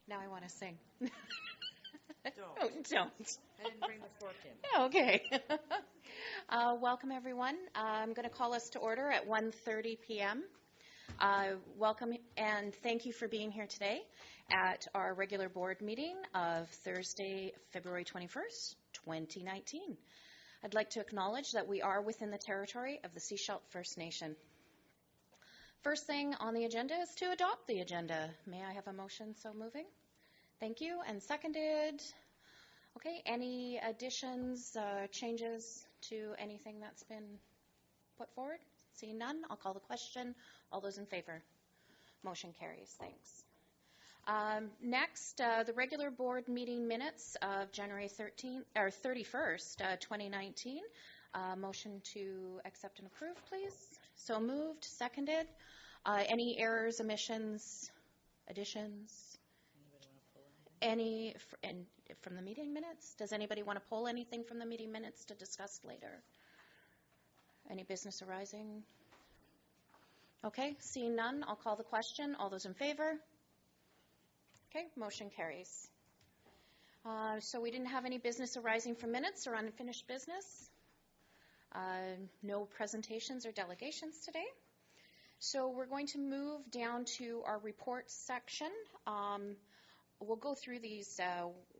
Now I want to sing. Don't. Oh, don't. I didn't bring the fork in. Okay. Welcome, everyone. I'm going to call us to order at 1:30 p.m. Welcome and thank you for being here today at our regular board meeting of Thursday, February 21st, 2019. I'd like to acknowledge that we are within the territory of the Sechelt First Nation. First thing on the agenda is to adopt the agenda. May I have a motion so moving? Thank you. And seconded. Okay, any additions, changes to anything that's been put forward? Seeing none, I'll call the question. All those in favor? Motion carries. Thanks. Next, the regular board meeting minutes of January 31st, 2019. Motion to accept and approve, please. So moved, seconded. Any errors, omissions, additions? Any from the meeting minutes? Does anybody want to pull anything from the meeting minutes to discuss later? Any business arising? Okay, seeing none, I'll call the question. All those in favor? Okay, motion carries. So we didn't have any business arising from minutes or unfinished business. No presentations or delegations today. So we're going to move down to our reports section. We'll go through these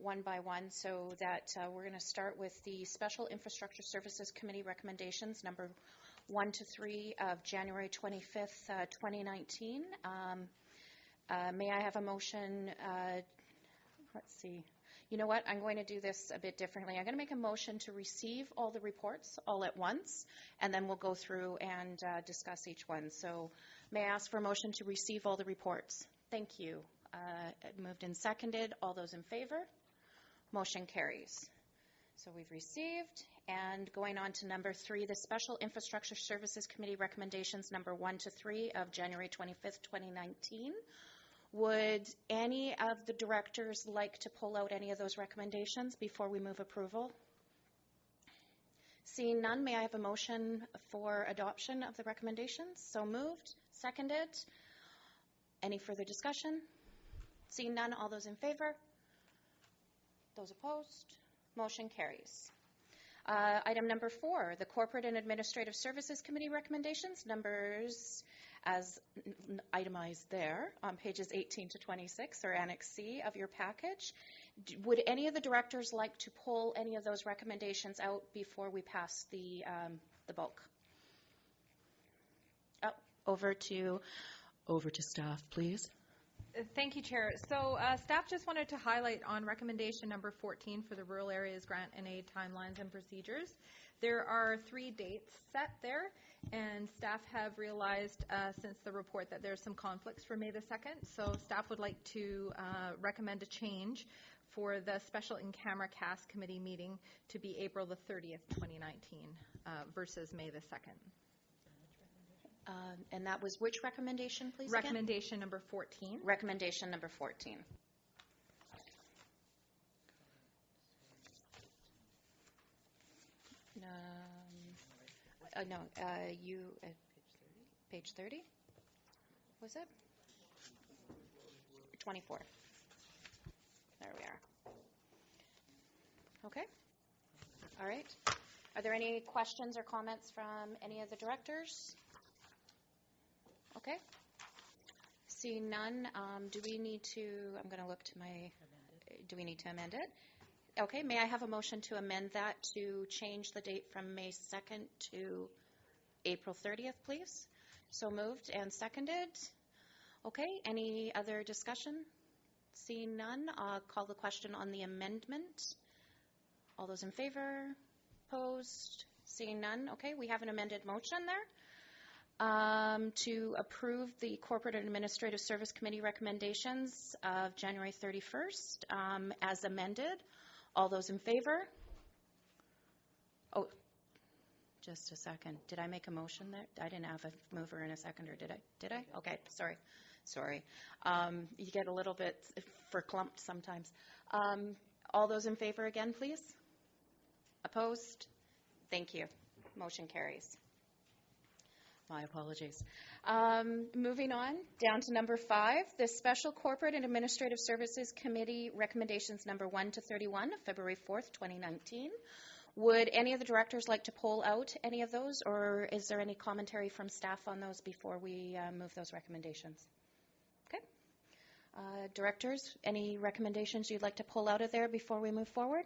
one by one, so that we're going to start with the Special Infrastructure Services Committee recommendations, number 1 to 3 of January 25th, 2019. May I have a motion? Let's see. You know what? I'm going to do this a bit differently. I'm going to make a motion to receive all the reports all at once, and then we'll go through and discuss each one. So may I ask for a motion to receive all the reports? Thank you. Moved and seconded. All those in favor? Motion carries. So we've received. And going on to number 3, the Special Infrastructure Services Committee recommendations, number 1 to 3 of January 25th, 2019. Would any of the directors like to pull out any of those recommendations before we move approval? Seeing none, may I have a motion for adoption of the recommendations? So moved. Seconded. Any further discussion? Seeing none, all those in favor? Those opposed? Motion carries. Item number 4, the Corporate and Administrative Services Committee recommendations, numbers as itemized there on pages 18 to 26 or Annex C of your package. Would any of the directors like to pull any of those recommendations out before we pass the bulk? Over to staff, please. Thank you, Chair. So staff just wanted to highlight on recommendation number 14 for the Rural Areas Grant and Aid Timelines and Procedures. There are 3 dates set there, and staff have realized since the report that there's some conflicts for May the 2nd. So staff would like to recommend a change for the Special In-Camera Cast Committee meeting to be April the 30th, 2019 versus May the 2nd. And that was which recommendation, please? Recommendation number 14. Recommendation number 14. Page 30? Was it? 24. There we are. Okay. All right. Are there any questions or comments from any of the directors? Okay. Seeing none, do we need to, I'm going to look to my, do we need to amend it? Okay, may I have a motion to amend that to change the date from May 2nd to April 30th, please? So moved and seconded. Okay, any other discussion? Seeing none, I'll call the question on the amendment. All those in favor? Opposed? Seeing none. Okay, we have an amended motion there. To approve the Corporate and Administrative Service Committee recommendations of January 31st as amended. All those in favor? Oh, just a second. Did I make a motion there? I didn't have a mover and a seconder, did I? Did I? Okay, sorry. You get a little bit verklempt sometimes. All those in favor again, please? Opposed? Thank you. Motion carries. My apologies. Moving on, down to number 5, the Special Corporate and Administrative Services Committee recommendations number 1 to 31 of February 4th, 2019. Would any of the directors like to poll out any of those, or is there any commentary from staff on those before we move those recommendations? Okay. Directors, any recommendations you'd like to pull out of there before we move forward?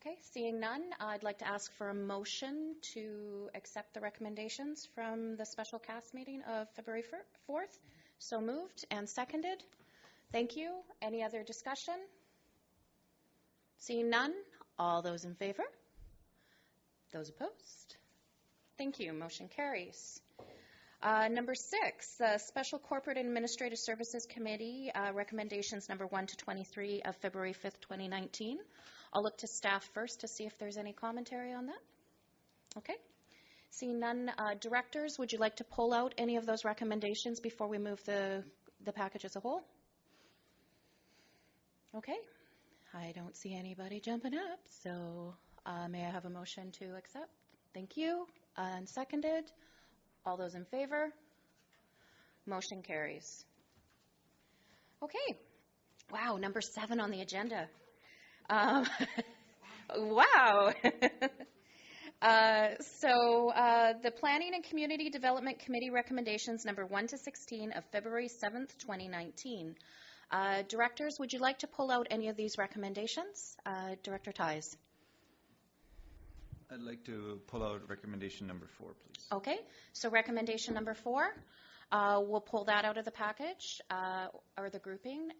Okay, seeing none, I'd like to ask for a motion to accept the recommendations from the special cast meeting of February 4th. So moved and seconded. Thank you. Any other discussion? Seeing none, all those in favor? Those opposed? Thank you. Motion carries. Number 6, the Special Corporate and Administrative Services Committee recommendations number 1 to 23 of February 5th, 2019. I'll look to staff first to see if there's any commentary on that. Okay. Seeing none, directors, would you like to pull out any of those recommendations before we move the package as a whole? Okay. I don't see anybody jumping up, so may I have a motion to accept? Thank you. And seconded. All those in favor? Motion carries. Okay. Wow, number 7 on the agenda. Wow. The Planning and Community Development Committee recommendations number 1 to 16 of February 7th, 2019. Directors, would you like to pull out any of these recommendations? Director Ties. I'd like to pull out recommendation number 4, please. Okay, so recommendation number 4, we'll pull that out of the package or the grouping.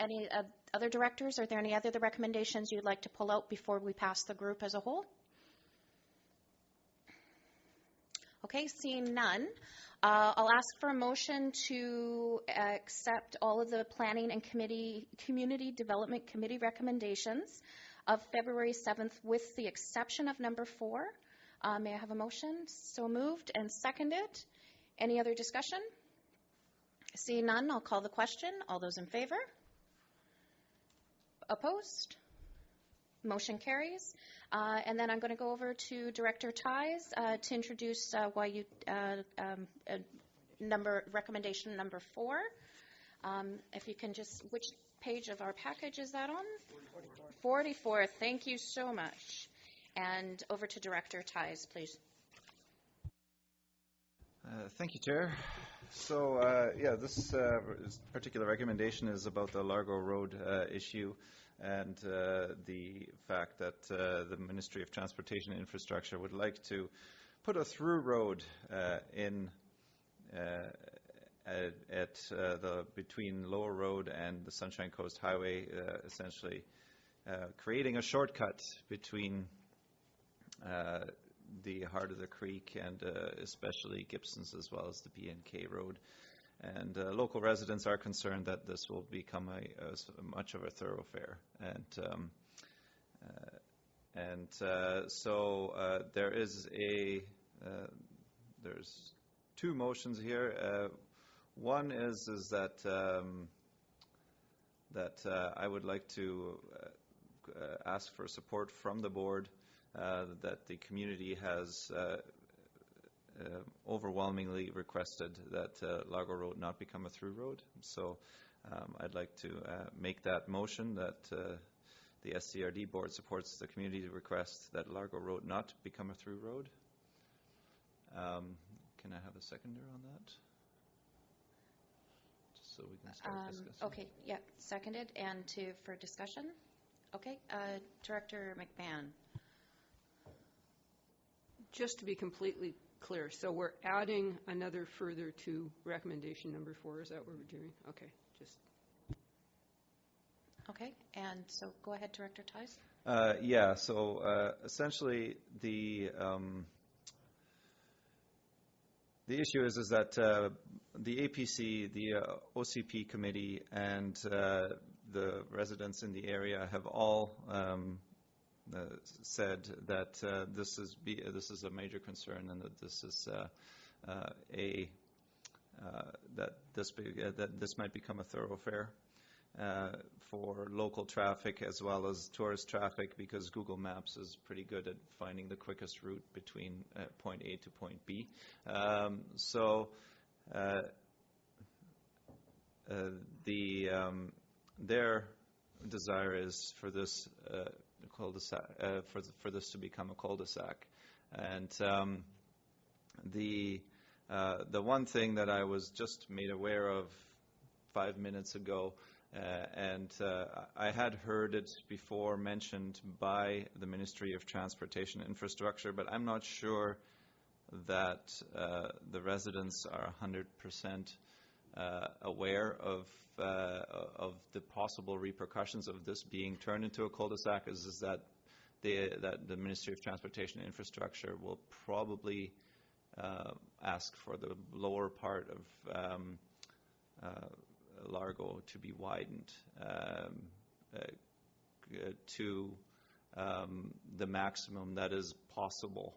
Any other directors, are there any other recommendations you'd like to pull out before we pass the group as a whole? Okay, seeing none, I'll ask for a motion to accept all of the Planning and Community Development Committee recommendations of February 7th with the exception of number 4. May I have a motion? So moved and seconded. Any other discussion? Seeing none, I'll call the question. All those in favor? Opposed? Motion carries. And then I'm going to go over to Director Ties to introduce why you recommendation number 4. If you can just, which page of our package is that on? 44. Thank you so much. And over to Director Ties, please. Thank you, Chair. So, this particular recommendation is about the Largo Road issue and the fact that the Ministry of Transportation and Infrastructure would like to put a through road in between Lower Road and the Sunshine Coast Highway, essentially creating a shortcut between the heart of the creek and especially Gibson's as well as the B&K Road. And local residents are concerned that this will become much of a thoroughfare. So there is there's 2 motions here. One is that I would like to ask for support from the board that the community has overwhelmingly requested that Largo Road not become a through road. So I'd like to make that motion that the SCRD board supports the community request that Largo Road not become a through road. Can I have a seconder on that? Just so we can start discussing. Okay, yeah, seconded. And for discussion? Okay, Director McMahon. Just to be completely clear, so we're adding another further to recommendation number 4. Is that what we're doing? Okay, just. Okay, and so go ahead, Director Ties. So essentially the issue is that the APC, the OCP committee, and the residents in the area have all said that this is a major concern and that this is that this might become a thoroughfare. for local traffic as well as tourist traffic, because Google Maps is pretty good at finding the quickest route between point A to point B. Their desire is for this cul-de-sac, for this to become a cul-de-sac, and the one thing that I was just made aware of 5 minutes ago, and I had heard it before mentioned by the Ministry of Transportation and Infrastructure, but I'm not sure that the residents are 100% aware of the possible repercussions of this being turned into a cul-de-sac. Is that the Ministry of Transportation and Infrastructure will probably ask for the lower part of Largo to be widened to the maximum that is possible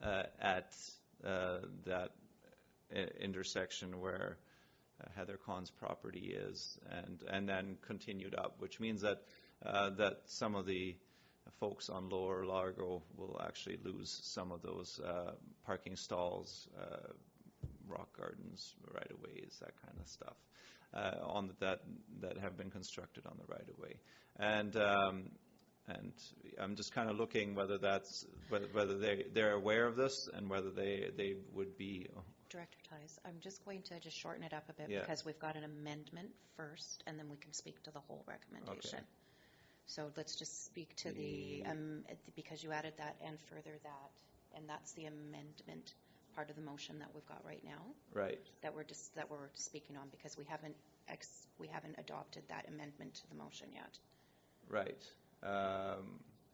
at that intersection where Heather Kahn's property is, and then continued up, which means that that some of the folks on Lower Largo will actually lose some of those parking stalls, rock gardens, right-of-ways, that kind of stuff, on that have been constructed on the right-of-way, and I'm just kind of looking whether they're aware of this and whether they would be. Director Ties, I'm just going to just shorten it up a bit, Yeah. because we've got an amendment first, and then we can speak to the whole recommendation. Okay. So let's just speak to because you added that and further that, and that's the amendment part of the motion that we've got right now, Right. that we're speaking on, because we haven't adopted that amendment to the motion yet. Right.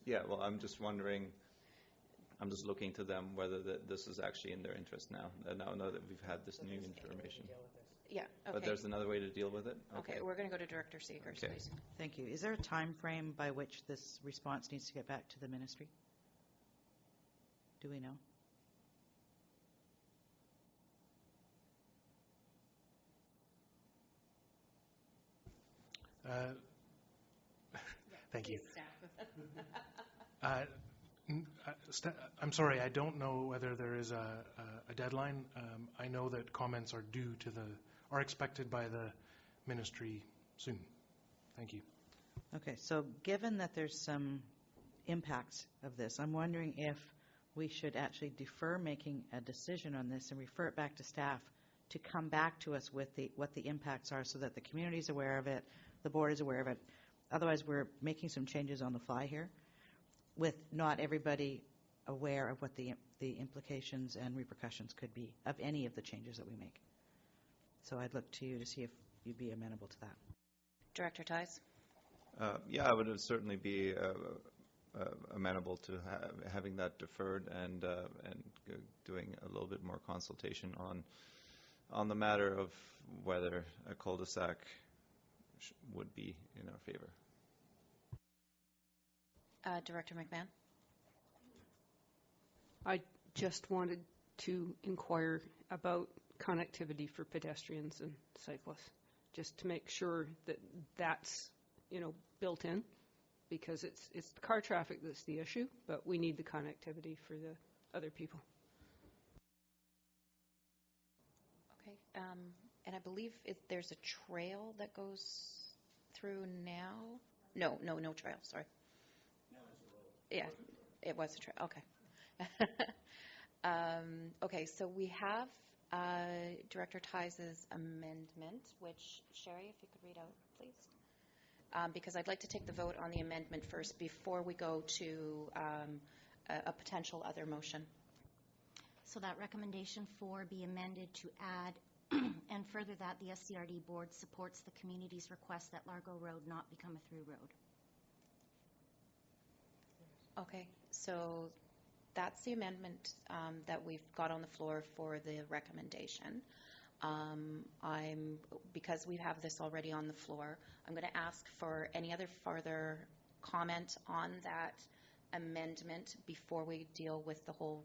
Yeah, well, I'm just wondering, I'm just looking to them whether this is actually in their interest now that we've had this new information. Yeah, okay. But there's another way to deal with it? Okay, we're going to go to Director Seegers, Okay. please. Thank you. Is there a time frame by which this response needs to get back to the ministry? Do we know? Thank you. I'm sorry, I don't know whether there is a deadline. I know that comments are are expected by the ministry soon. Thank you. Okay, so given that there's some impacts of this, I'm wondering if we should actually defer making a decision on this and refer it back to staff to come back to us with what the impacts are, so that the community is aware of it, the board is aware of it. Otherwise, we're making some changes on the fly here with not everybody aware of what the implications and repercussions could be of any of the changes that we make. So I'd look to you to see if you'd be amenable to that. Director Ties? Yeah, I would certainly be amenable to having that deferred and doing a little bit more consultation on the matter of whether a cul-de-sac would be in our favor. Director McMahon? I just wanted to inquire about connectivity for pedestrians and cyclists, just to make sure that that's, built in, because it's the car traffic that's the issue, but we need the connectivity for the other people. Okay, and I believe there's a trail that goes through now? No trail, sorry. Now it's a road. Yeah, it was a trail, okay. Okay, so we have Director Ties' amendment, which, Sherry, if you could read out, please. Because I'd like to take the vote on the amendment first before we go to a potential other motion. So that recommendation 4 be amended to add and further that the SCRD board supports the community's request that Largo Road not become a through road. Okay, so that's the amendment that we've got on the floor for the recommendation. Because we have this already on the floor, I'm going to ask for any other further comment on that amendment before we deal with the whole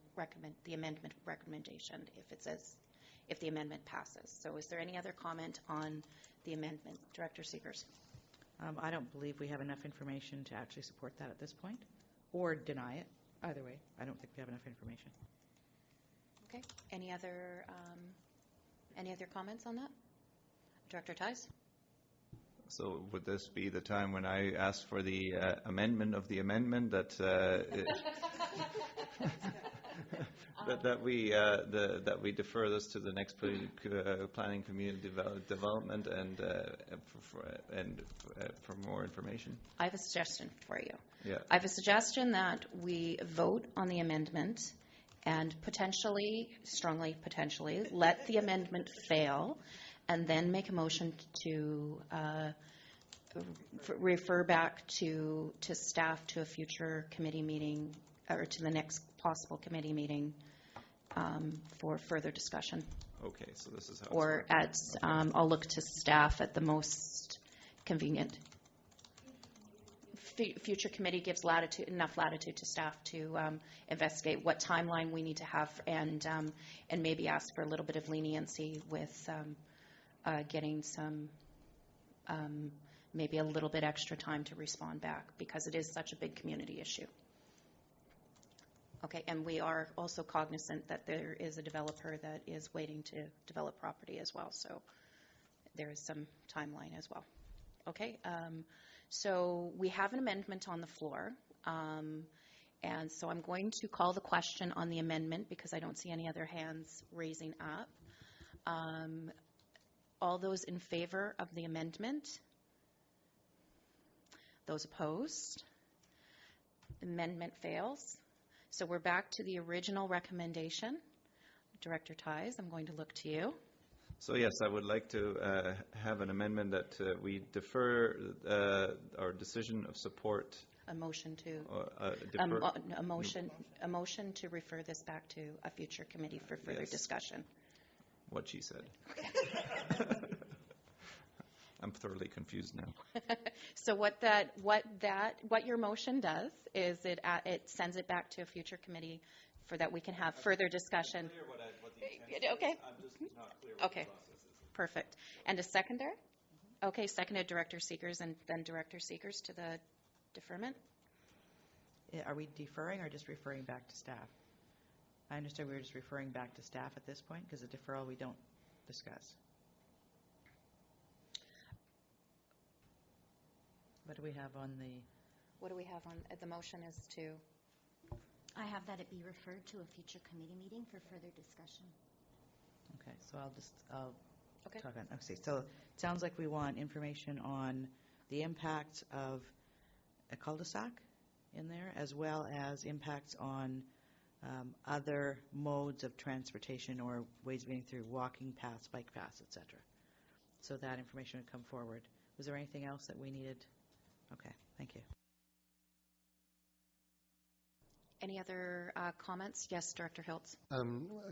the amendment recommendation, if the amendment passes. So is there any other comment on the amendment? Director Seegers. I don't believe we have enough information to actually support that at this point, or deny it. Either way, I don't think we have enough information. Okay. Any other comments on that? Director Ties? So would this be the time when I ask for the amendment of the amendment that that we defer this to the next planning community development and for more information? I have a suggestion for you. Yeah. I have a suggestion that we vote on the amendment and potentially, strongly potentially, let the amendment fail and then make a motion to refer back to staff to a future committee meeting or to the next possible committee meeting for further discussion. Okay, so this is how Or I'll look to staff at the most convenient. Future committee gives enough latitude to staff to investigate what timeline we need to have and maybe ask for a little bit of leniency with getting some maybe a little bit extra time to respond back because it is such a big community issue. Okay, and we are also cognizant that there is a developer that is waiting to develop property as well, so there is some timeline as well. Okay, so we have an amendment on the floor, and so I'm going to call the question on the amendment because I don't see any other hands raising up. All those in favor of the amendment? Those opposed? Amendment fails. So we're back to the original recommendation. Director Ties, I'm going to look to you. So yes, I would like to have an amendment that we defer our decision of support. A motion to Defer. a motion to refer this back to a future committee for further Yes. discussion. What she said. I'm thoroughly confused now. So what your motion does is it sends it back to a future committee for that we can have further discussion. Okay. I'm just not clear Okay. Perfect. And a seconder? Okay, seconded Director Seekers and then Director Seekers to the deferment. Are we deferring or just referring back to staff? I understand we were just referring back to staff at this point because the deferral we don't discuss. What do we have on the? What do we have on, the motion is to? I have that it be referred to a future committee meeting for further discussion. Okay, so I'll Okay. talk on. Okay, so it sounds like we want information on the impact of a cul-de-sac in there, as well as impacts on other modes of transportation or ways of getting through, walking paths, bike paths, etc. So that information would come forward. Was there anything else that we needed? Okay, thank you. Any other comments? Yes, Director Hiltz.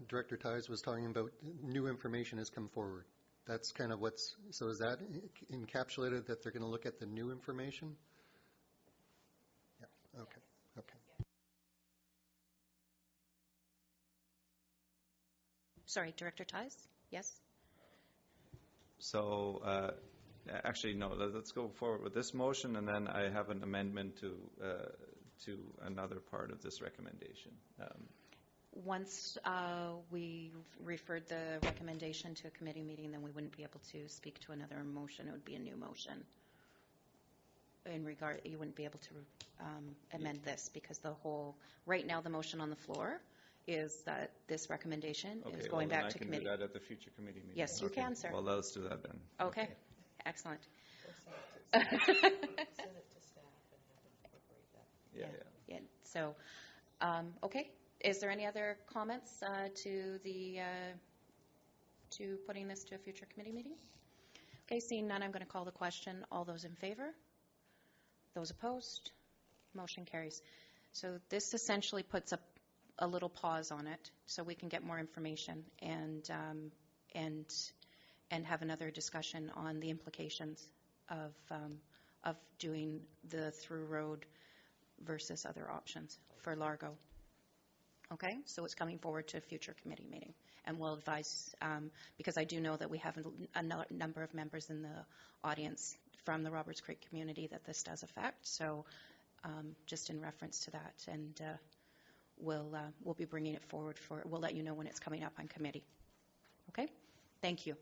Director Ties was talking about new information has come forward. That's kind of so is that encapsulated that they're going to look at the new information? Yeah, okay. Sorry, Director Ties? Yes? So actually, no, let's go forward with this motion, and then I have an amendment to another part of this recommendation. Once we referred the recommendation to a committee meeting, then we wouldn't be able to speak to another motion. It would be a new motion. You wouldn't be able to amend this because right now the motion on the floor is that this recommendation is going back to committee. I can do that at the future committee meeting. Yes, you can, sir. Well, let's do that then. Okay, excellent. Yeah. So, okay. Is there any other comments to putting this to a future committee meeting? Okay, seeing none, I'm going to call the question. All those in favor? Those opposed? Motion carries. So this essentially puts a little pause on it so we can get more information and have another discussion on the implications of doing the through road versus other options for Largo. Okay, so it's coming forward to a future committee meeting, and we'll advise, because I do know that we have a number of members in the audience from the Roberts Creek community that this does affect, so just in reference to that, and we'll be bringing it forward we'll let you know when it's coming up on committee. Okay, thank you.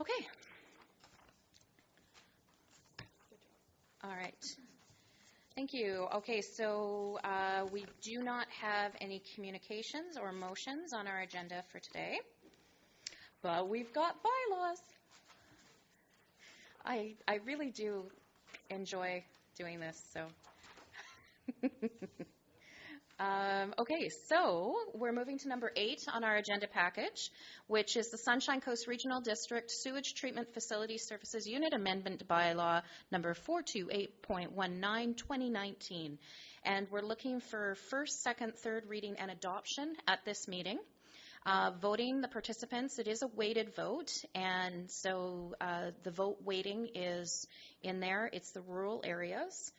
Okay. All right. Thank you. Okay, so we do not have any communications or motions on our agenda for today, but we've got bylaws. I really do enjoy doing this, so. Okay, so we're moving to number 8 on our agenda package, which is the Sunshine Coast Regional District Sewage Treatment Facility Services Unit Amendment Bylaw number 428.19, 2019. And we're looking for first, second, third reading and adoption at this meeting. Voting the participants, it is a weighted vote, and so the vote weighting is in there. It's the rural areas.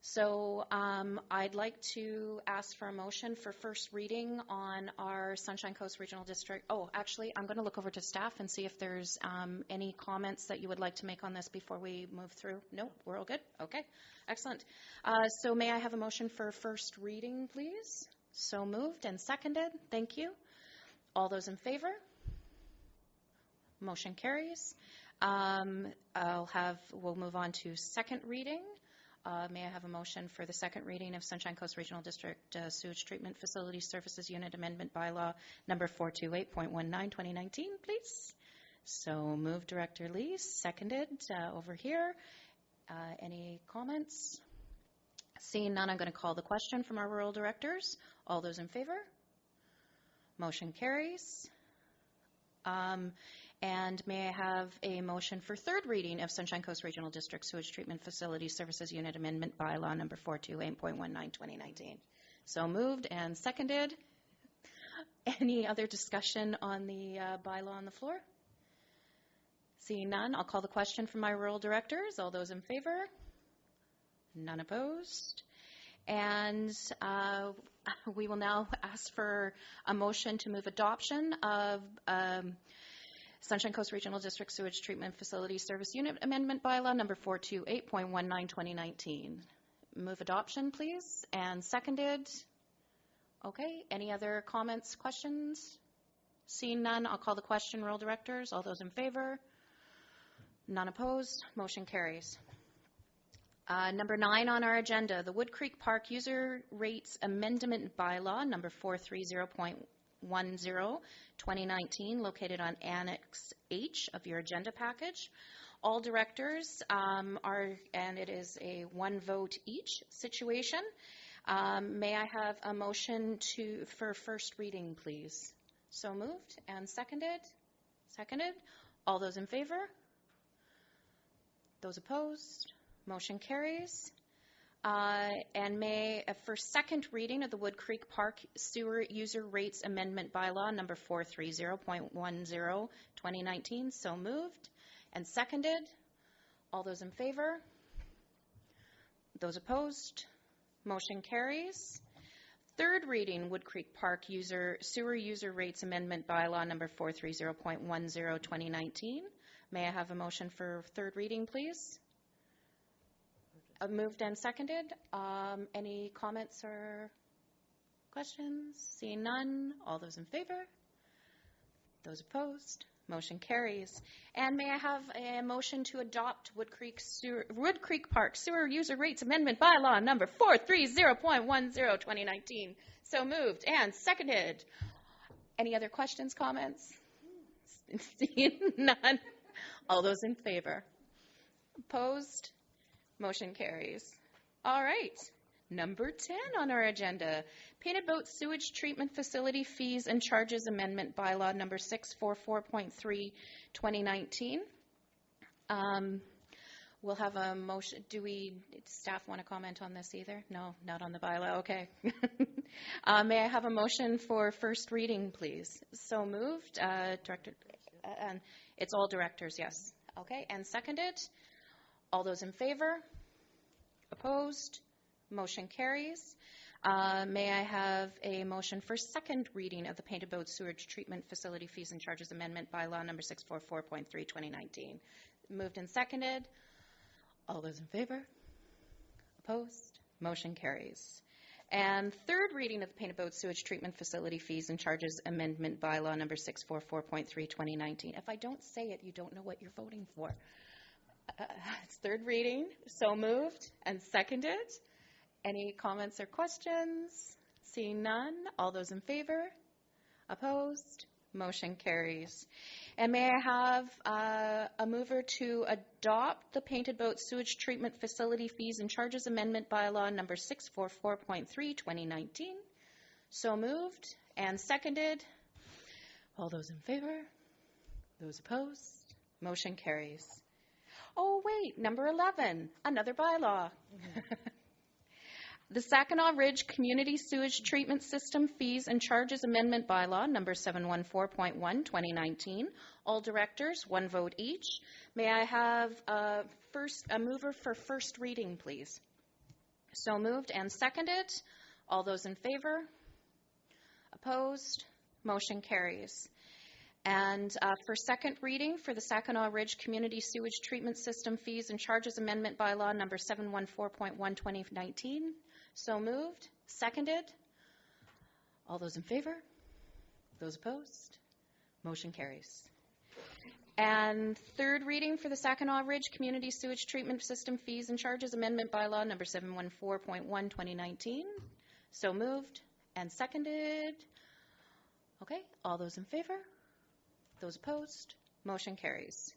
So I'd like to ask for a motion for first reading on our Sunshine Coast Regional District. Oh, actually, I'm going to look over to staff and see if there's any comments that you would like to make on this before we move through. No, we're all good? Okay, excellent. So may I have a motion for first reading, please? So moved and seconded. Thank you. All those in favor? Motion carries. We'll move on to second reading. May I have a motion for the second reading of Sunshine Coast Regional District Sewage Treatment Facility Services Unit Amendment Bylaw number 428.19, 2019, please? So moved, Director Lee, seconded over here. Any comments? Seeing none, I'm going to call the question from our rural directors. All those in favor? Motion carries. And may I have a motion for third reading of Sunshine Coast Regional District Sewage Treatment Facility Services Unit Amendment Bylaw number 428.19, 2019. So moved and seconded. Any other discussion on the bylaw on the floor? Seeing none, I'll call the question from my rural directors. All those in favor? None opposed. And we will now ask for a motion to move adoption of Sunshine Coast Regional District Sewage Treatment Facility Service Unit Amendment Bylaw number 428.19, 2019. Move adoption, please, and seconded. Okay, any other comments, questions? Seeing none, I'll call the question, rural directors. All those in favor? None opposed. Motion carries. Number 9 on our agenda, the Wood Creek Park User Rates Amendment Bylaw number 430.10, 2019, located on Annex H of your agenda package. All directors and it is a one vote each situation. May I have a motion for first reading, please? So moved and seconded. Seconded. All those in favor? Those opposed? Motion carries. And for second reading of the Wood Creek Park Sewer User Rates Amendment Bylaw number 430.10, 2019. So moved and seconded. All those in favor? Those opposed? Motion carries. Third reading, Wood Creek Park Sewer User Rates Amendment Bylaw number 430.10, 2019. May I have a motion for third reading, please? Moved and seconded. Any comments or questions? Seeing none. All those in favor? Those opposed? Motion carries. And may I have a motion to adopt Wood Creek Park Sewer User Rates Amendment Bylaw number 430.10, 2019. So moved and seconded. Any other questions, comments? Seeing none. All those in favor? Opposed? Motion carries. All right. Number 10 on our agenda, Painted Boat Sewage Treatment Facility Fees and Charges Amendment Bylaw number 644.3, 2019. We'll have a motion. Staff want to comment on this either? No, not on the bylaw. Okay. May I have a motion for first reading, please? So moved. Director, and it's all directors, yes. Okay, and seconded. All those in favor? Opposed? Motion carries. May I have a motion for second reading of the Painted Boat Sewage Treatment Facility Fees and Charges Amendment Bylaw number 644.3, 2019? Moved and seconded. All those in favor? Opposed? Motion carries. And third reading of the Painted Boat Sewage Treatment Facility Fees and Charges Amendment Bylaw number 644.3, 2019. If I don't say it, you don't know what you're voting for. It's third reading. So moved and seconded. Any comments or questions? Seeing none. All those in favor? Opposed? Motion carries. And may I have a mover to adopt the Painted Boat Sewage Treatment Facility Fees and Charges Amendment Bylaw number 644.3, 2019? So moved and seconded. All those in favor? Those opposed? Motion carries. Oh, wait, number 11, another bylaw. The Saginaw Ridge Community Sewage Treatment System Fees and Charges Amendment Bylaw, number 714.1, 2019. All directors, 1 vote each. May I have a mover for first reading, please? So moved and seconded. All those in favor? Opposed? Motion carries. And for second reading for the Saginaw Ridge Community Sewage Treatment System Fees and Charges Amendment Bylaw, number 714.1, 2019. So moved, seconded. All those in favor? Those opposed? Motion carries. And third reading for the Saginaw Ridge Community Sewage Treatment System Fees and Charges Amendment Bylaw number 714.1, 2019. So moved and seconded. Okay, all those in favor? Those opposed? Motion carries.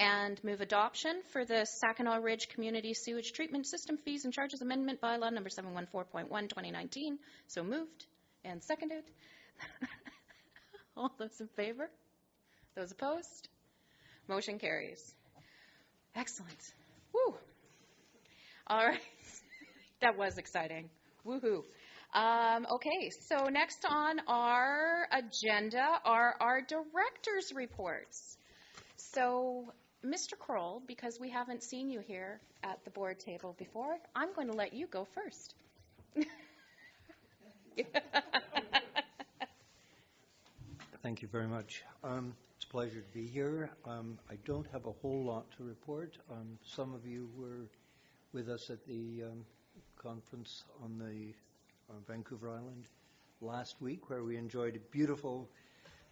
And move adoption for the Saginaw Ridge Community Sewage Treatment System Fees and Charges Amendment Bylaw number 714.1, 2019. So moved and seconded. All those in favor? Those opposed? Motion carries. Excellent. Woo. All right. That was exciting. Woohoo. Okay, so next on our agenda are our director's reports. So, Mr. Kroll, because we haven't seen you here at the board table before, I'm going to let you go first. Thank you very much. It's a pleasure to be here. I don't have a whole lot to report. Some of you were with us at the conference on the Vancouver Island last week, where we enjoyed a beautiful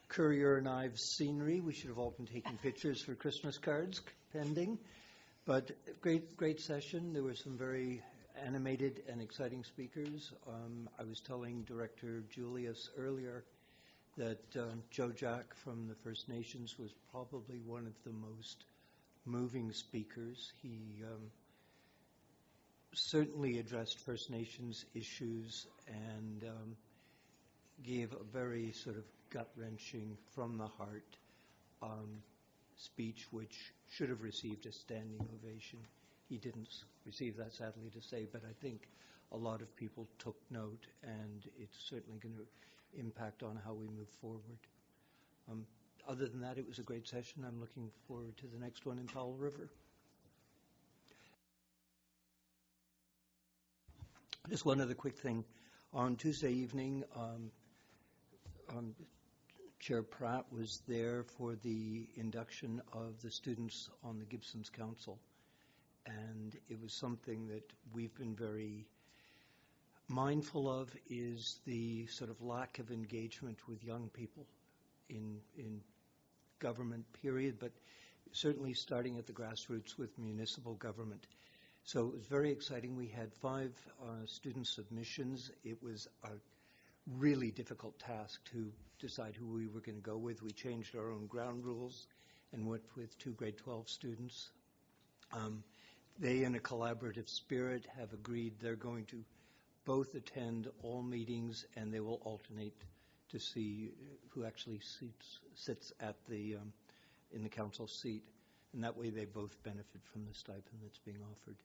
Currier and Ives scenery. We should have all been taking pictures for Christmas cards, pending. But great session. There were some very animated and exciting speakers. I was telling Director Julius earlier that Joe Jack from the First Nations was probably one of the most moving speakers. He certainly addressed First Nations issues and gave a very sort of gut-wrenching, from the heart speech, which should have received a standing ovation. He didn't receive that, sadly to say, but I think a lot of people took note, and it's certainly going to impact on how we move forward. Other than that, it was a great session. I'm looking forward to the next one in Powell River. Just one other quick thing. On Tuesday evening, Chair Pratt was there for the induction of the students on the Gibsons Council. And it was something that we've been very mindful of, is the sort of lack of engagement with young people in government, period, but certainly starting at the grassroots with municipal government. So it was very exciting. We had 5 student submissions. It was a really difficult task to decide who we were going to go with. We changed our own ground rules and went with 2 grade 12 students. They, in a collaborative spirit, have agreed they're going to both attend all meetings, and they will alternate to see who actually sits at the in the council seat. And that way they both benefit from the stipend that's being offered.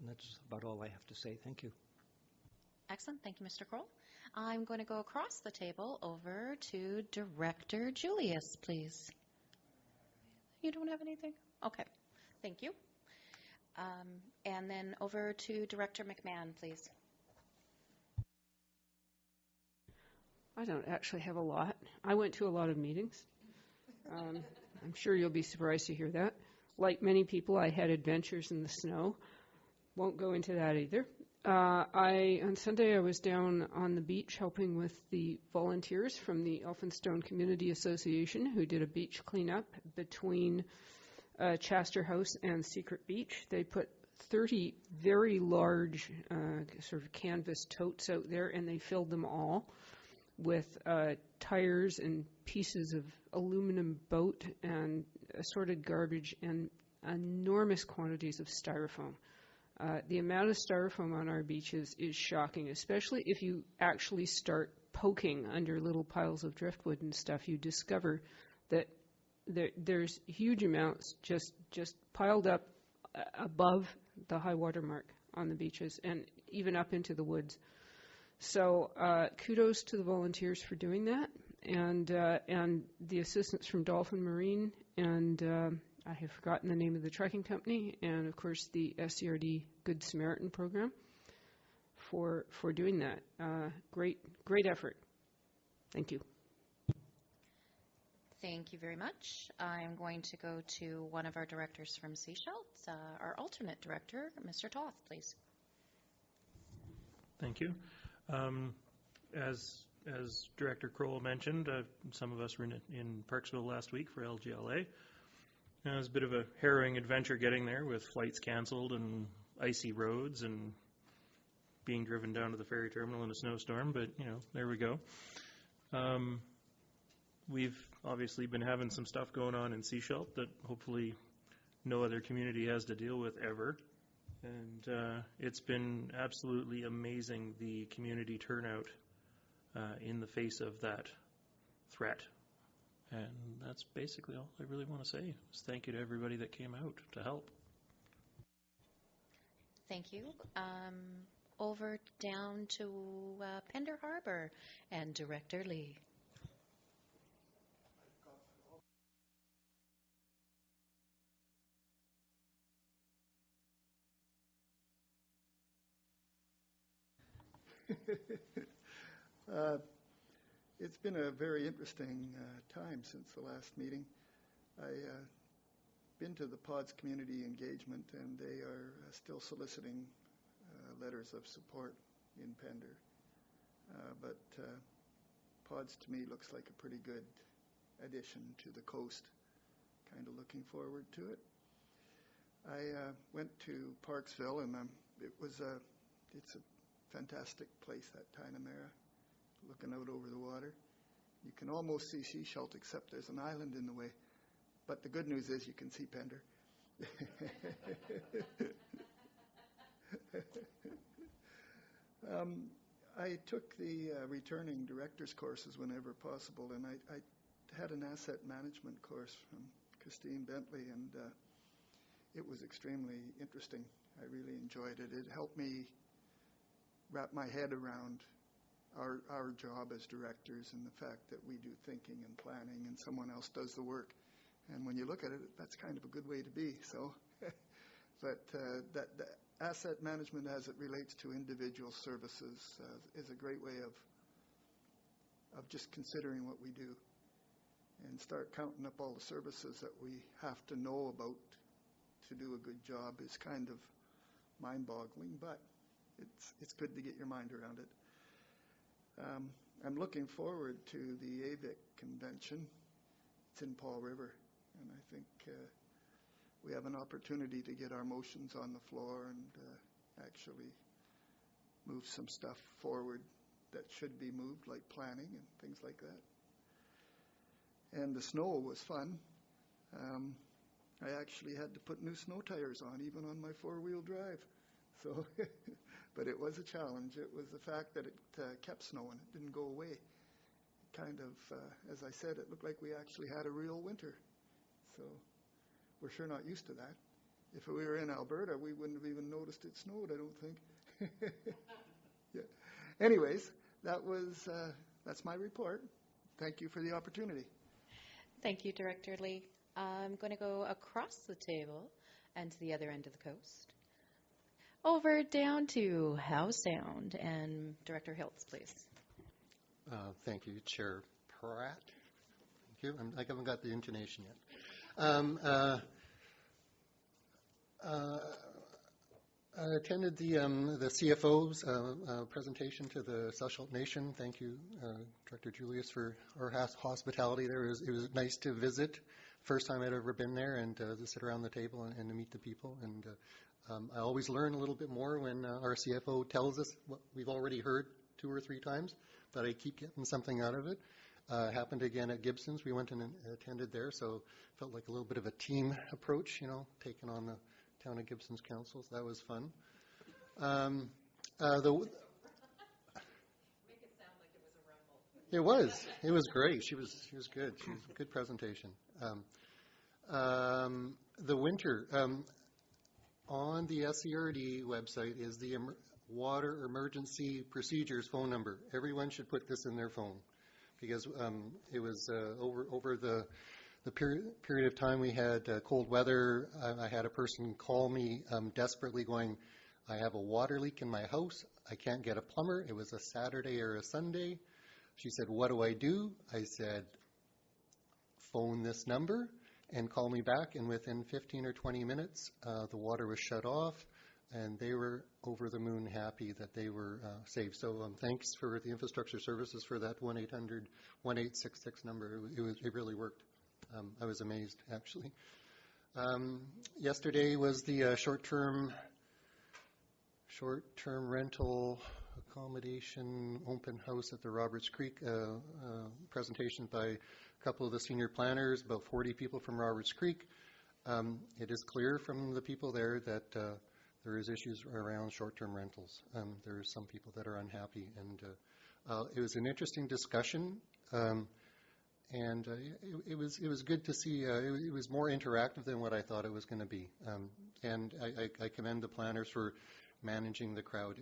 And that's about all I have to say. Thank you. Excellent. Thank you, Mr. Kroll. I'm going to go across the table over to Director Julius, please. You don't have anything? Okay. Thank you. And then over to Director McMahon, please. I don't actually have a lot. I went to a lot of meetings. I'm sure you'll be surprised to hear that. Like many people, I had adventures in the snow. Won't go into that either. On Sunday, I was down on the beach helping with the volunteers from the Elphinstone Community Association who did a beach cleanup between Chaster House and Secret Beach. They put 30 very large sort of canvas totes out there, and they filled them all with tires and pieces of aluminum boat and assorted garbage and enormous quantities of styrofoam. The amount of styrofoam on our beaches is shocking, especially if you actually start poking under little piles of driftwood and stuff. You discover that there's huge amounts just piled up above the high water mark on the beaches and even up into the woods. So kudos to the volunteers for doing that, and the assistants from Dolphin Marine, and I have forgotten the name of the trekking company, and of course the SCRD Good Samaritan program for doing that. Great effort. Thank you. Thank you very much. I'm going to go to one of our directors from Seychelles, our alternate director, Mr. Toth, please. Thank you. As Director Crowell mentioned, some of us were in Parksville last week for LGLA. It was a bit of a harrowing adventure getting there with flights canceled and icy roads and being driven down to the ferry terminal in a snowstorm, but, there we go. We've obviously been having some stuff going on in Seychelles that hopefully no other community has to deal with ever. And it's been absolutely amazing, the community turnout in the face of that threat. And that's basically all I really want to say. Just thank you to everybody that came out to help. Thank you. Over down to Pender Harbor and Director Lee. It's been a very interesting time since the last meeting. I've been to the PODS community engagement, and they are still soliciting letters of support in Pender. But PODS to me looks like a pretty good addition to the coast. Kind of looking forward to it. I went to Parksville, and it's a fantastic place, that Tinamera, looking out over the water. You can almost see Seychelles, except there's an island in the way. But the good news is you can see Pender. I took the returning director's courses whenever possible, and I had an asset management course from Christine Bentley, and it was extremely interesting. I really enjoyed it. It helped me wrap my head around our job as directors and the fact that we do thinking and planning and someone else does the work. And when you look at it, that's kind of a good way to be. So, but that the asset management as it relates to individual services is a great way of just considering what we do and start counting up all the services that we have to know about to do a good job is kind of mind-boggling, but it's good to get your mind around it. I'm looking forward to the AVIC convention. It's in Paul River, and I think we have an opportunity to get our motions on the floor and actually move some stuff forward that should be moved, like planning and things like that. And the snow was fun. I actually had to put new snow tires on, even on my four-wheel drive. So, but it was a challenge. It was the fact that it kept snowing. It didn't go away. Kind of, as I said, it looked like we actually had a real winter. So we're sure not used to that. If we were in Alberta, we wouldn't have even noticed it snowed, I don't think. Yeah. Anyways, that's my report. Thank you for the opportunity. Thank you, Director Lee. I'm going to go across the table and to the other end of the coast. Over down to Howe Sound, and Director Hiltz, please. Thank you, Chair Pratt. Thank you. I haven't got the intonation yet. I attended the CFO's presentation to the South Nation. Thank you, Director Julius, for our hospitality there. It was nice to visit. First time I'd ever been there, and to sit around the table and to meet the people. And I always learn a little bit more when our CFO tells us what we've already heard 2 or 3 times, but I keep getting something out of it. Happened again at Gibson's. We went and attended there, so felt like a little bit of a team approach, taking on the Town of Gibson's Council. So that was fun. Make it sound like it was a rumble. It was great. She was good. She was a good presentation. The winter on the SCRD website is the water emergency procedures phone number. Everyone should put this in their phone, because it was over the period of time we had cold weather. I had a person call me desperately going, I have a water leak in my house. I can't get a plumber. It was a Saturday or a Sunday. She said, what do I do? I said, phone this number and call me back. And within 15 or 20 minutes, the water was shut off, and they were over the moon happy that they were safe. So thanks for the infrastructure services for that 1-800-1866 number. It really worked. I was amazed, actually. Yesterday was the short-term rental accommodation open house at the Roberts Creek, presentation by a couple of the senior planners, about 40 people from Roberts Creek. It is clear from the people there that there is issues around short-term rentals. There are some people that are unhappy, and it was an interesting discussion. And it was good to see. It was more interactive than what I thought it was going to be. And I commend the planners for managing the crowd.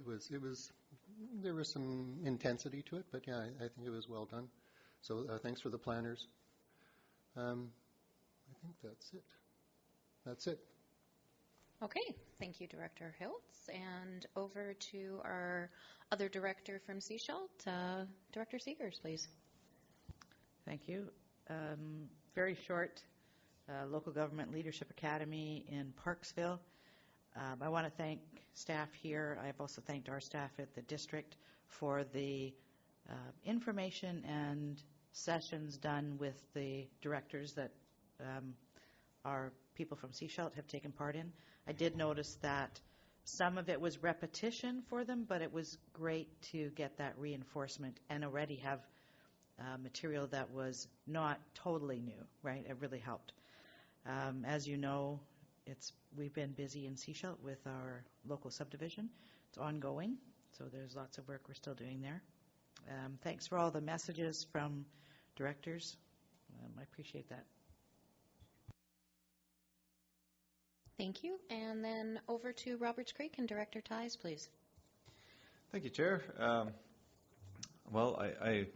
There was some intensity to it, but yeah, I think it was well done. So thanks for the planners. I think that's it. Okay, thank you, Director Hiltz. And over to our other director from Sechelt, Director Seegers, please. Thank you. Very short, Local Government Leadership Academy in Parksville. I want to thank staff here. I've also thanked our staff at the district for the information and sessions done with the directors that our people from Sechelt have taken part in. I did notice that some of it was repetition for them, but it was great to get that reinforcement and already have material that was not totally new, right? It really helped. As you know, we've been busy in Sechelt with our local subdivision. It's ongoing, so there's lots of work we're still doing there. Thanks for all the messages from directors. I appreciate that. Thank you. And then over to Roberts Creek and Director Ties, please. Thank you, Chair. Well, I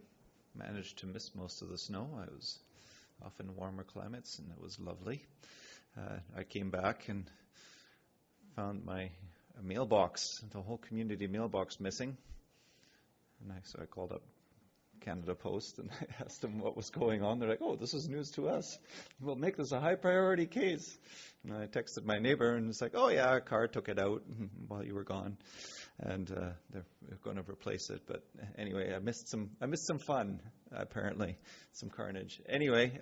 managed to miss most of the snow. I was off in warmer climates, and it was lovely. I came back and found my mailbox, the whole community mailbox missing. And so I called up Canada Post and I asked them what was going on. They're like, oh, this is news to us. We'll make this a high priority case. And I texted my neighbor and it's like, oh yeah, a car took it out while you were gone. And they're going to replace it. But anyway, I missed some fun, apparently, some carnage. Anyway,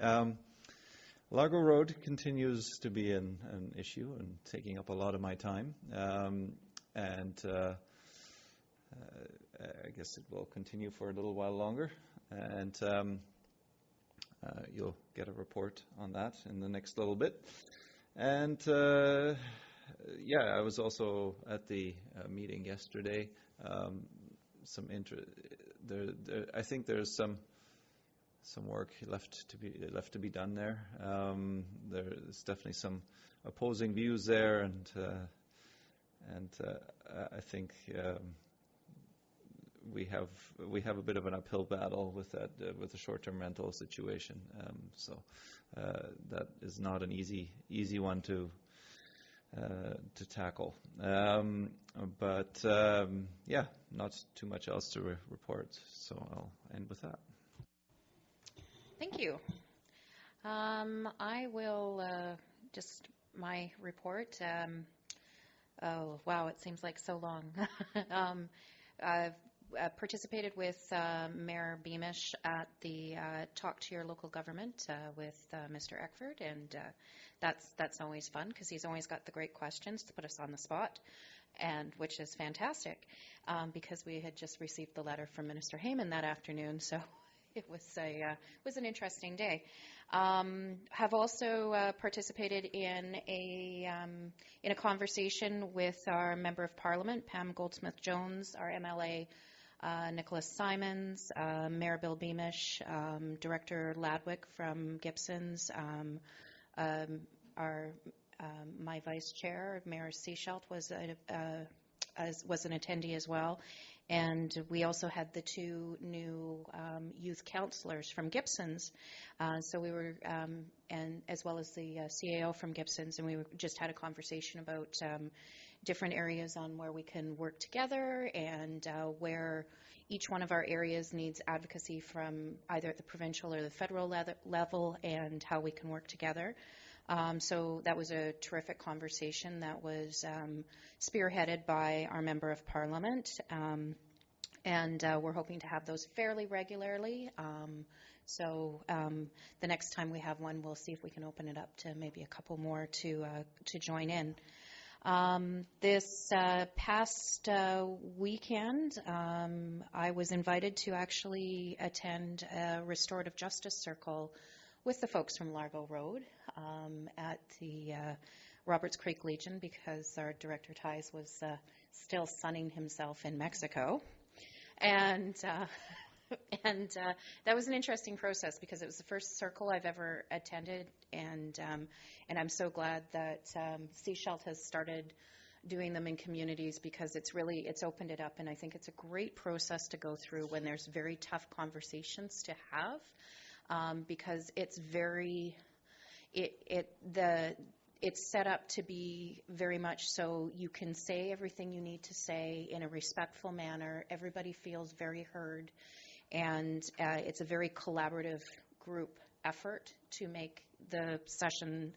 Largo Road continues to be an issue and taking up a lot of my time. I guess it will continue for a little while longer. And you'll get a report on that in the next little bit. And I was also at the meeting yesterday. I think there's some work left to be done there. There's definitely some opposing views there, and I think we have a bit of an uphill battle with that with the short-term rental situation. So that is not an easy one to to tackle. Yeah, not too much else to report, so I'll end with that. Thank you. I will just my report. Oh, wow, it seems like so long. I've participated with Mayor Beamish at the Talk to Your Local Government with Mr. Eckford, and that's always fun because he's always got the great questions to put us on the spot, and which is fantastic because we had just received the letter from Minister Heyman that afternoon, so it was an interesting day. Have also participated in a conversation with our Member of Parliament, Pam Goldsmith-Jones, our MLA, Nicholas Simons, Mayor Bill Beamish, Director Ladwick from Gibsons, my Vice Chair, Mayor Seashelt, was an attendee as well. And we also had the two new youth counselors from Gibsons. So we were, and as well as the CAO from Gibsons, and we just had a conversation about different areas on where we can work together and where each one of our areas needs advocacy from either at the provincial or the federal level and how we can work together. So that was a terrific conversation that was spearheaded by our Member of Parliament, and we're hoping to have those fairly regularly. So the next time we have one, we'll see if we can open it up to maybe a couple more to join in. This past weekend, I was invited to actually attend a restorative justice circle with the folks from Largo Road at the Roberts Creek Legion because our Director Ties was still sunning himself in Mexico. And that was an interesting process because it was the first circle I've ever attended, and I'm so glad that Seashelt has started doing them in communities because it's opened it up, and I think it's a great process to go through when there's very tough conversations to have. Because it's it's set up to be very much so you can say everything you need to say in a respectful manner. Everybody feels very heard, and it's a very collaborative group effort to make the session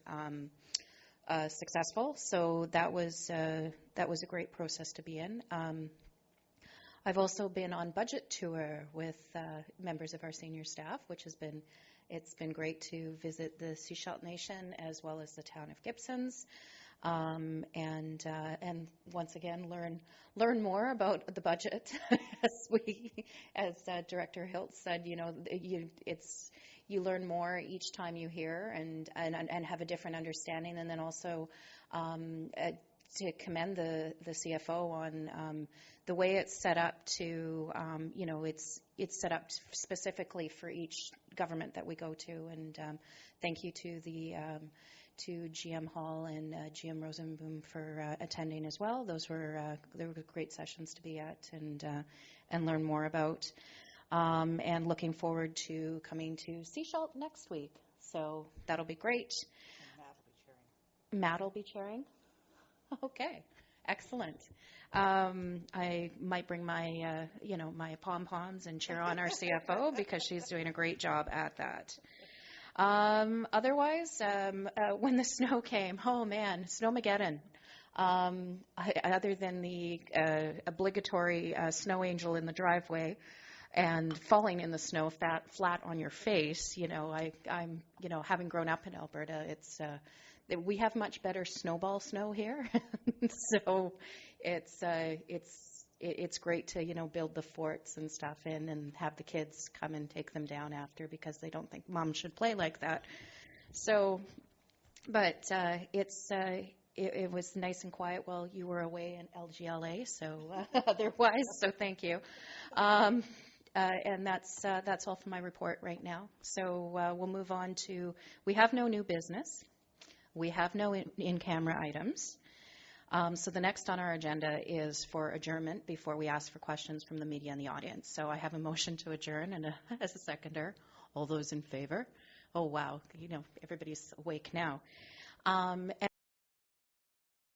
successful. So that was a great process to be in. I've also been on budget tour with members of our senior staff, which it's been great to visit the Seashelt Nation as well as the town of Gibsons, and once again learn more about the budget. as Director Hilt said, you learn more each time you hear and have a different understanding, and then also to commend the CFO on the way it's set up to, it's set up specifically for each government that we go to. And thank you to to GM Hall and GM Rosenboom for attending as well. They were great sessions to be at and learn more about. And looking forward to coming to Seashelt next week. So that'll be great. And Matt will be chairing. Okay, excellent. I might bring my, my pom-poms and cheer on our CFO because she's doing a great job at that. Otherwise, when the snow came, oh man, Snowmageddon. Other than the obligatory snow angel in the driveway and falling in the snow flat on your face, I'm having grown up in Alberta, we have much better snowball snow here, so it's great to build the forts and stuff in and have the kids come and take them down after because they don't think mom should play like that. So, but it was nice and quiet while you were away in LGLA. So otherwise, so thank you. And that's all for my report right now. So we'll move on to, we have no new business. We have no in-camera items. So the next on our agenda is for adjournment before we ask for questions from the media and the audience. So I have a motion to adjourn and as a seconder. All those in favor? Oh, wow. Everybody's awake now. And